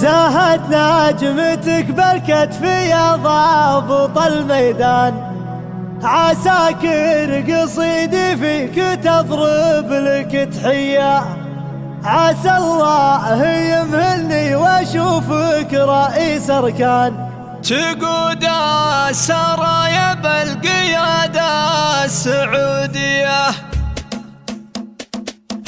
زاهت نجمتك بالكتف يا ضابط الميدان، عساكر قصيدي فيك تضرب لك تحية. عسى الله يمهلني واشوفك رئيس اركان، تقود السرايا بالقيادة السعودية.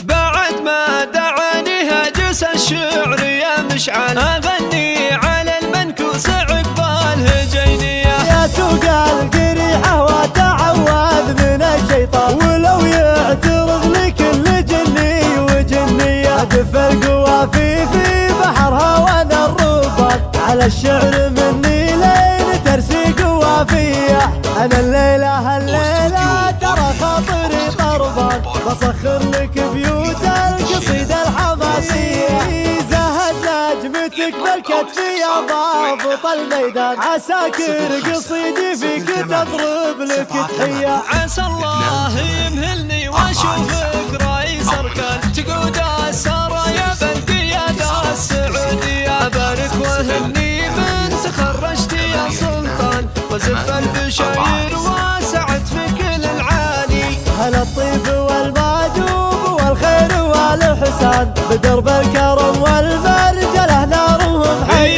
بعد ما دعاني هاجس الشعر يا مشعل، اغني على المنكوس عقبال هجينية. يا سوق القريحة وتعوذ من الشيطان، ولو يعترض لكل جني وجنية. أدف القوافي في بحرها وانا الربان، على الشعر مني لين ترسي قوافية. انا الليلة ترى خاطري طربان، بسخر لك بيوت القصيدة الحماسية. زهد نجمتك بالكتف يا ضابط الميدان، عساكر قصيدي فيك تضرب لك تحية. عسى الله يمهلني واشوفك رئيس اركان، تقود السرايا بالقيادة السعودية. بارك وهني بنت خرجتي يا سلطان، وزف البشاير وسعت في كل العالي. هلا الطيب والماجوب والخير والحسان، بدرب الكرم والمرجله نارهم حي.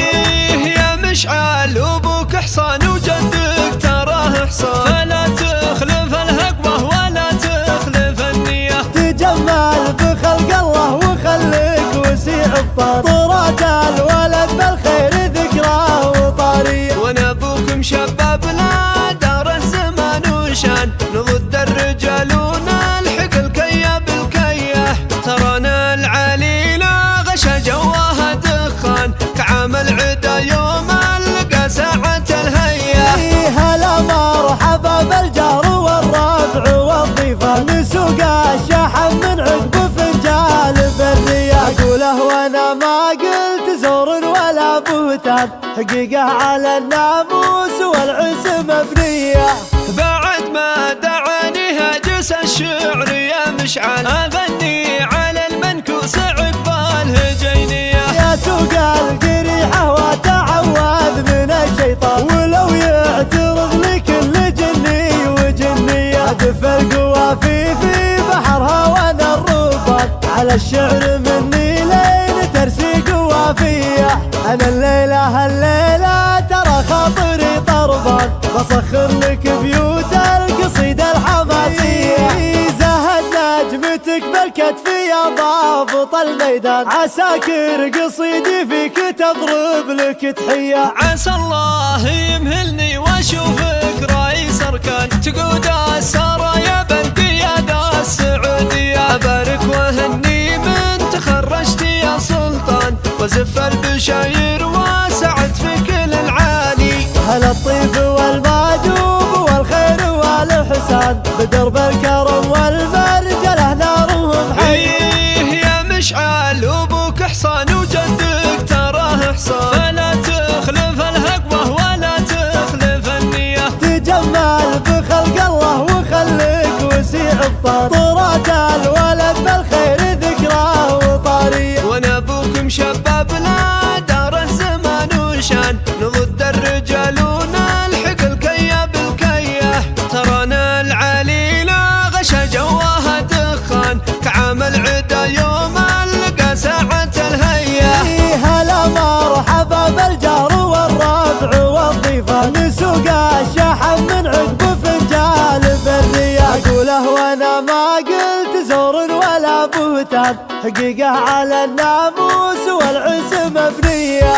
يا مشعل ابوك حصان وجدك تراه حصان، فلا تخلف الهقبه ولا تخلف النيه. تجمل بخلق الله وخليك وسيع الطار، طرات الولد بالخير ذكراه وطاريه. وانا ابوكم شباب لا دار الزمان وشان، نضد الرجال ونلحق الكيه بالكيه. ترانا العليله غشا جواها دخان، كعامل عدا يوم القى ساعة الهيه. هلا مرحبا بالجار والربع والضيفان، نسوق الشحن من عقب فنجال بالرياح. اقوله وانا ما قلت زور ولا بهتان، حقيقة على الناموس والعز مبنية. بعد ما دعاني هاجس الشعر يا مشعل، اغني على المنكوس عقبال هجينية. يا سوق القريحة وتعوذ من الشيطان، ولو يعترض لكل جني وجنية. أدف القوافي في بحرها وانا الربان، على الشعر مني لين ترسي قوافية. انا الليلة ترى خاطري طربان، بسخر لك بيوت القصيدة الحماسية. زهد نجمتك بالكتف يا ضابط الميدان، عساكر قصيدي فيك تضرب لك تحية. عسى الله يمهلني واشوفك رئيس اركان، تقود السرايا بالقيادة السعودية. بارك وهني بنت خرجتي يا سلطان، وزف البشاير وسعت في كل العالي. هلا الطيب والماجوب والخير والحسان، بدرب الكرم والمرجله نارهم حي. يا مشعل ابوك حصان وجدك تراه حصان، فلا تخلف الهقبه ولا تخلف النيه. تجمل بخلق الله وخليك وسيع الطار، طرات الولد بالخير ذكراه وطاريه. وانا ابوكم شباب لا دار الزمان وشان، نضد الرجال ونلحق الكيه بالكيه. ترانا العليله غشا جواها دخان، كعامل عدا يوم القى ساعة الهيه. هلا مرحبا بالجار والربع والضيفان، نسوق الشحن من عقب فنجال بالرياح. اقوله وانا ما قلت زور ولا بهتان، حقيقة على الناموس والعز مبنية.